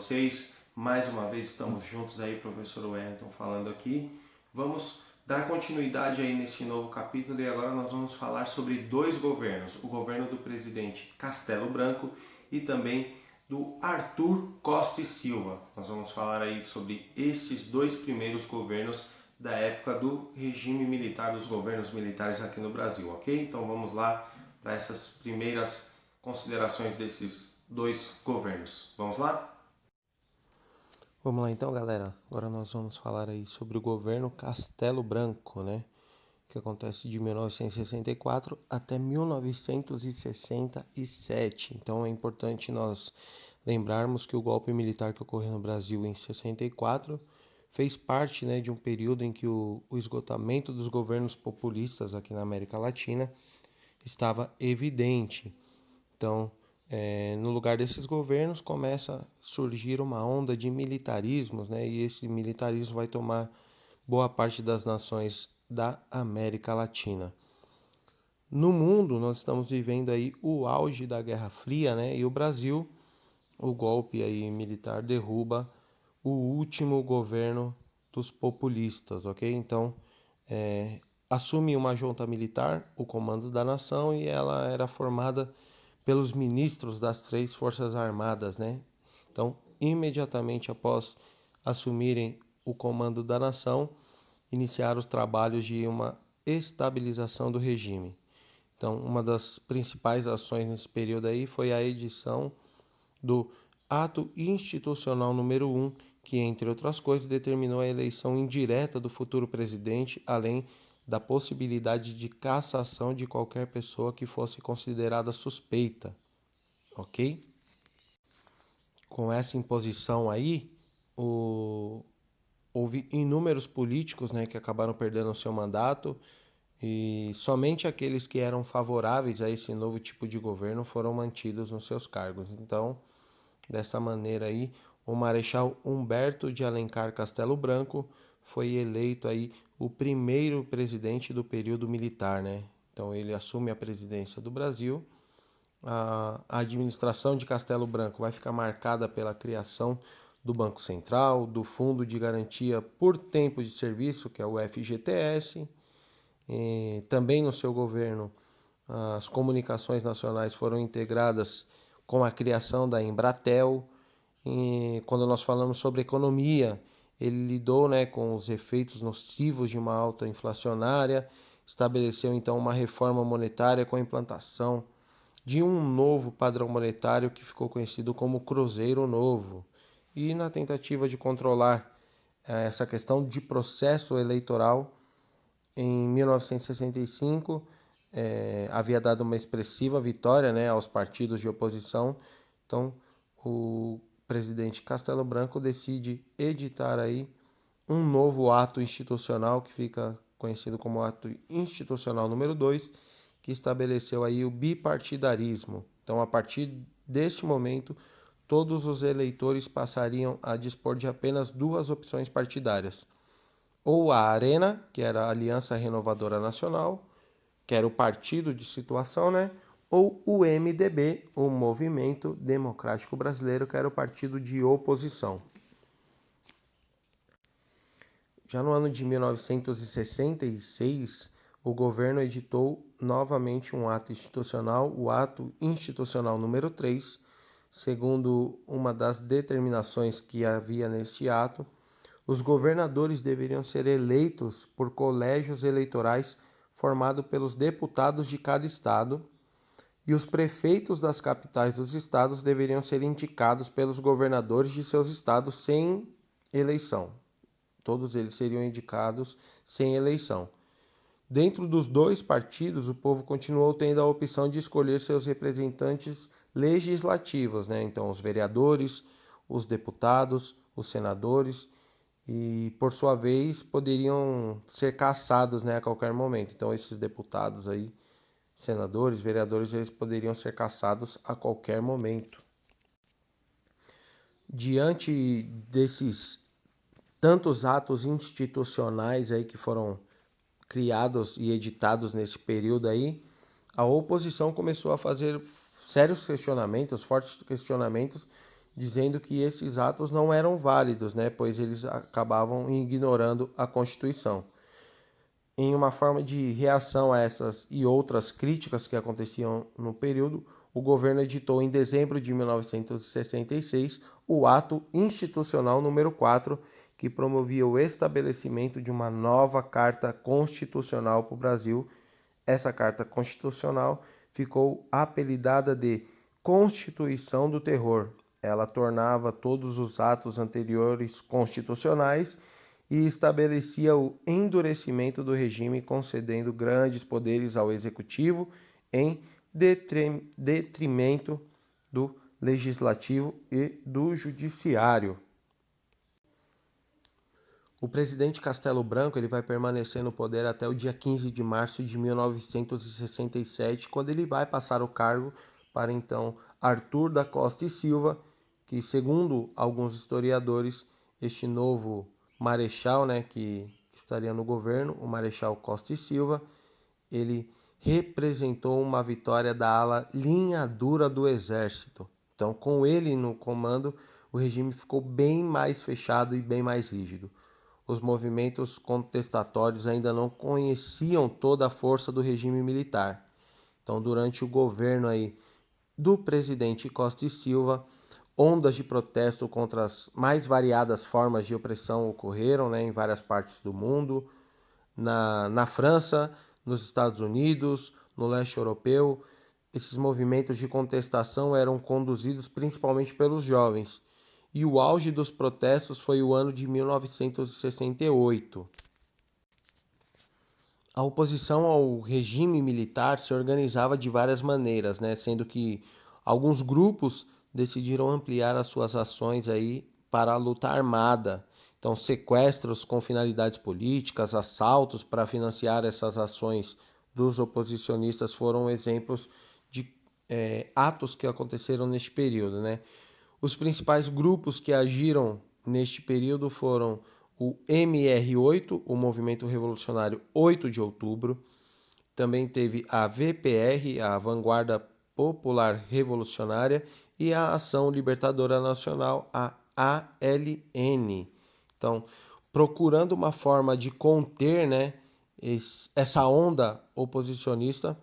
vocês? Mais uma vez estamos juntos aí, professor Wellington falando aqui. Vamos dar continuidade aí neste novo capítulo e agora nós vamos falar sobre dois governos, o governo do presidente Castelo Branco e também do Arthur Costa e Silva. Nós vamos falar aí sobre estes dois primeiros governos da época do regime militar, dos governos militares aqui no Brasil, ok? Então vamos lá para essas primeiras considerações desses dois governos. Vamos lá? Vamos lá então, galera. Agora nós vamos falar aí sobre o governo Castelo Branco, né? Que acontece de 1964 até 1967. Então é importante nós lembrarmos que o golpe militar que ocorreu no Brasil em 64 fez parte, né, de um período em que o esgotamento dos governos populistas aqui na América Latina estava evidente. Então, no lugar desses governos começa a surgir uma onda de militarismos, né? E esse militarismo vai tomar boa parte das nações da América Latina. No mundo, nós estamos vivendo aí o auge da Guerra Fria, né? E o Brasil, o golpe aí militar derruba o último governo dos populistas, ok? Então, assume uma junta militar, o comando da nação, e ela era formada pelos ministros das três forças armadas, né? Então, imediatamente após assumirem o comando da nação, iniciaram os trabalhos de uma estabilização do regime. Então, uma das principais ações nesse período aí foi a edição do Ato Institucional número 1, que, entre outras coisas, determinou a eleição indireta do futuro presidente, além da possibilidade de cassação de qualquer pessoa que fosse considerada suspeita, ok? Com essa imposição aí, houve inúmeros políticos, né, que acabaram perdendo o seu mandato e somente aqueles que eram favoráveis a esse novo tipo de governo foram mantidos nos seus cargos. Então, dessa maneira aí, o Marechal Humberto de Alencar Castelo Branco foi eleito aí o primeiro presidente do período militar, né? Então ele assume a presidência do Brasil. A administração de Castelo Branco vai ficar marcada pela criação do Banco Central, do Fundo de Garantia por Tempo de Serviço, que é o FGTS. E também no seu governo, as comunicações nacionais foram integradas com a criação da Embratel. E quando nós falamos sobre economia, ele lidou, né, com os efeitos nocivos de uma alta inflacionária, estabeleceu então uma reforma monetária com a implantação de um novo padrão monetário que ficou conhecido como Cruzeiro Novo. E na tentativa de controlar essa questão de processo eleitoral, em 1965 havia dado uma expressiva vitória, né, aos partidos de oposição. Então o presidente Castelo Branco decide editar aí um novo ato institucional que fica conhecido como ato institucional número 2, que estabeleceu aí o bipartidarismo. Então, a partir deste momento, todos os eleitores passariam a dispor de apenas duas opções partidárias: ou a Arena, que era a Aliança Renovadora Nacional, que era o partido de situação, né? Ou o MDB, o Movimento Democrático Brasileiro, que era o partido de oposição. Já no ano de 1966, o governo editou novamente um ato institucional, o Ato Institucional número 3, segundo uma das determinações que havia neste ato. Os governadores deveriam ser eleitos por colégios eleitorais formados pelos deputados de cada estado, e os prefeitos das capitais dos estados deveriam ser indicados pelos governadores de seus estados sem eleição. Todos eles seriam indicados sem eleição. Dentro dos dois partidos, o povo continuou tendo a opção de escolher seus representantes legislativos, né? Então, os vereadores, os deputados, os senadores, e por sua vez poderiam ser cassados, né, a qualquer momento. Então, esses deputados aí, senadores, vereadores, eles poderiam ser cassados a qualquer momento. Diante desses tantos atos institucionais aí que foram criados e editados nesse período aí, a oposição começou a fazer sérios questionamentos, fortes questionamentos, dizendo que esses atos não eram válidos, né, pois eles acabavam ignorando a Constituição. Em uma forma de reação a essas e outras críticas que aconteciam no período, o governo editou em dezembro de 1966 o Ato Institucional número 4, que promovia o estabelecimento de uma nova Carta Constitucional para o Brasil. Essa Carta Constitucional ficou apelidada de Constituição do Terror. Ela tornava todos os atos anteriores constitucionais e estabelecia o endurecimento do regime, concedendo grandes poderes ao executivo em detrimento do legislativo e do judiciário. O presidente Castelo Branco ele vai permanecer no poder até o dia 15 de março de 1967, quando ele vai passar o cargo para então Arthur da Costa e Silva, que segundo alguns historiadores, este novo marechal, né, que estaria no governo, o Marechal Costa e Silva, ele representou uma vitória da ala linha dura do exército. Então, com ele no comando, o regime ficou bem mais fechado e bem mais rígido. Os movimentos contestatórios ainda não conheciam toda a força do regime militar. Então, durante o governo aí do presidente Costa e Silva, ondas de protesto contra as mais variadas formas de opressão ocorreram, né, em várias partes do mundo, na França, nos Estados Unidos, no leste europeu. Esses movimentos de contestação eram conduzidos principalmente pelos jovens, e o auge dos protestos foi o ano de 1968. A oposição ao regime militar se organizava de várias maneiras, né? Sendo que alguns grupos decidiram ampliar as suas ações aí para a luta armada. Então, sequestros com finalidades políticas, assaltos para financiar essas ações dos oposicionistas foram exemplos de atos que aconteceram neste período, né? Os principais grupos que agiram neste período foram o MR8, o Movimento Revolucionário 8 de Outubro, também teve a VPR, a Vanguarda Popular Revolucionária, e a Ação Libertadora Nacional, a ALN. Então, procurando uma forma de conter, né, essa onda oposicionista,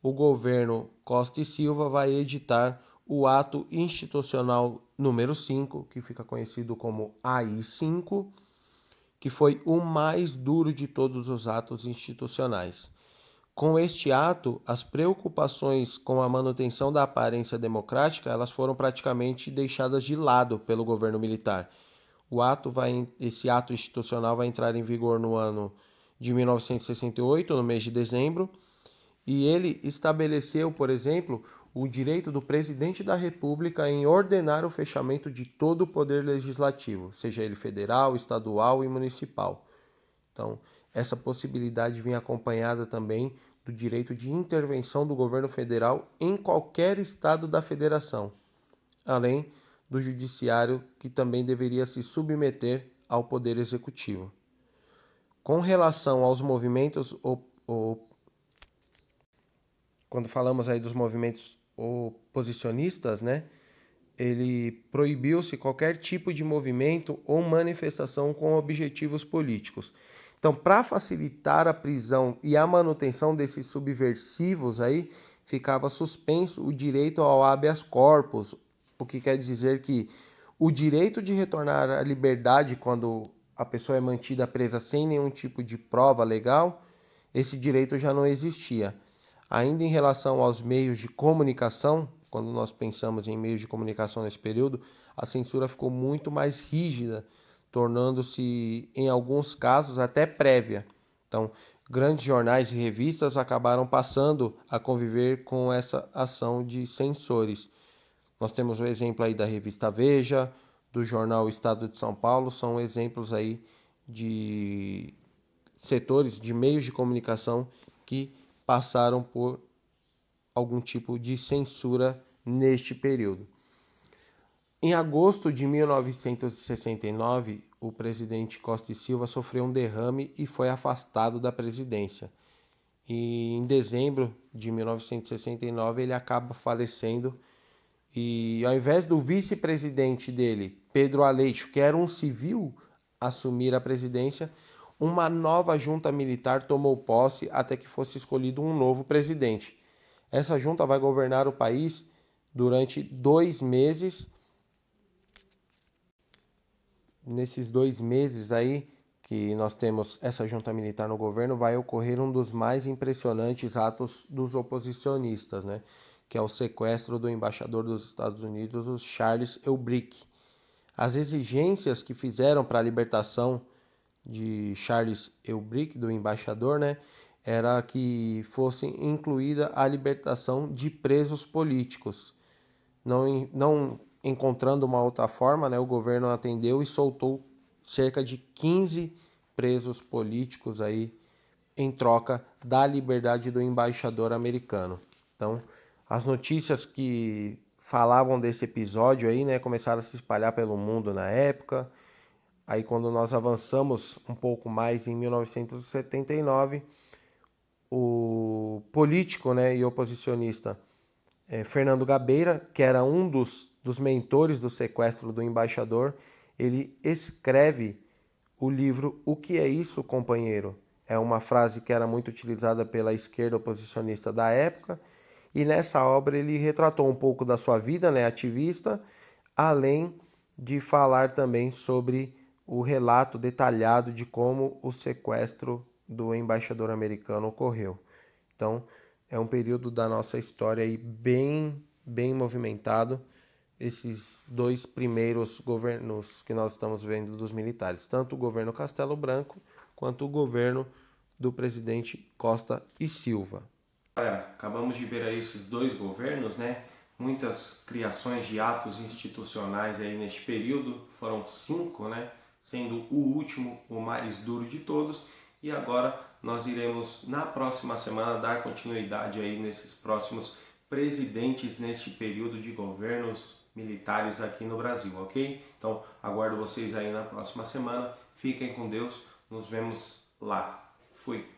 o governo Costa e Silva vai editar o Ato Institucional número 5, que fica conhecido como AI-5, que foi o mais duro de todos os atos institucionais. Com este ato, as preocupações com a manutenção da aparência democrática, elas foram praticamente deixadas de lado pelo governo militar. Esse ato institucional vai entrar em vigor no ano de 1968, no mês de dezembro, e ele estabeleceu, por exemplo, o direito do presidente da República em ordenar o fechamento de todo o poder legislativo, seja ele federal, estadual e municipal. Então, essa possibilidade vem acompanhada também do direito de intervenção do governo federal em qualquer estado da federação, além do judiciário, que também deveria se submeter ao poder executivo. Com relação aos movimentos quando falamos aí dos movimentos oposicionistas, né, ele proibiu-se qualquer tipo de movimento ou manifestação com objetivos políticos. Então, para facilitar a prisão e a manutenção desses subversivos aí, ficava suspenso o direito ao habeas corpus, o que quer dizer que o direito de retornar à liberdade quando a pessoa é mantida presa sem nenhum tipo de prova legal, esse direito já não existia. Ainda em relação aos meios de comunicação, quando nós pensamos em meios de comunicação nesse período, a censura ficou muito mais rígida, tornando-se, em alguns casos, até prévia. Então, grandes jornais e revistas acabaram passando a conviver com essa ação de censores. Nós temos o exemplo aí da revista Veja, do jornal Estado de São Paulo, são exemplos aí de setores, de meios de comunicação que passaram por algum tipo de censura neste período. Em agosto de 1969, o presidente Costa e Silva sofreu um derrame e foi afastado da presidência. E em dezembro de 1969 ele acaba falecendo E ao invés do vice-presidente dele, Pedro Aleixo, que era um civil, assumir a presidência, uma nova junta militar tomou posse até que fosse escolhido um novo presidente. Essa junta vai governar o país durante 2 meses. Nesses 2 meses aí que nós temos essa junta militar no governo, vai ocorrer um dos mais impressionantes atos dos oposicionistas, né? Que é o sequestro do embaixador dos Estados Unidos, o Charles Eubrick. As exigências que fizeram para a libertação de Charles Eubrick, do embaixador, né, era que fosse incluída a libertação de presos políticos. Não encontrando uma outra forma, né, o governo atendeu e soltou cerca de 15 presos políticos aí em troca da liberdade do embaixador americano. Então, as notícias que falavam desse episódio aí, né, começaram a se espalhar pelo mundo na época. Aí quando nós avançamos um pouco mais em 1979, o político, né, e oposicionista Fernando Gabeira, que era um dos mentores do sequestro do embaixador, ele escreve o livro O que é isso, companheiro? É uma frase que era muito utilizada pela esquerda oposicionista da época, e nessa obra ele retratou um pouco da sua vida, né, ativista, além de falar também sobre o relato detalhado de como o sequestro do embaixador americano ocorreu. Então, é um período da nossa história aí bem movimentado, esses dois primeiros governos que nós estamos vendo dos militares, tanto o governo Castelo Branco quanto o governo do presidente Costa e Silva. Galera, acabamos de ver aí esses dois governos, né? Muitas criações de atos institucionais aí neste período, foram 5, né? Sendo o último o mais duro de todos. E agora nós iremos na próxima semana dar continuidade aí nesses próximos presidentes neste período de governos militares aqui no Brasil, ok? Então aguardo vocês aí na próxima semana. Fiquem com Deus, nos vemos lá. Fui!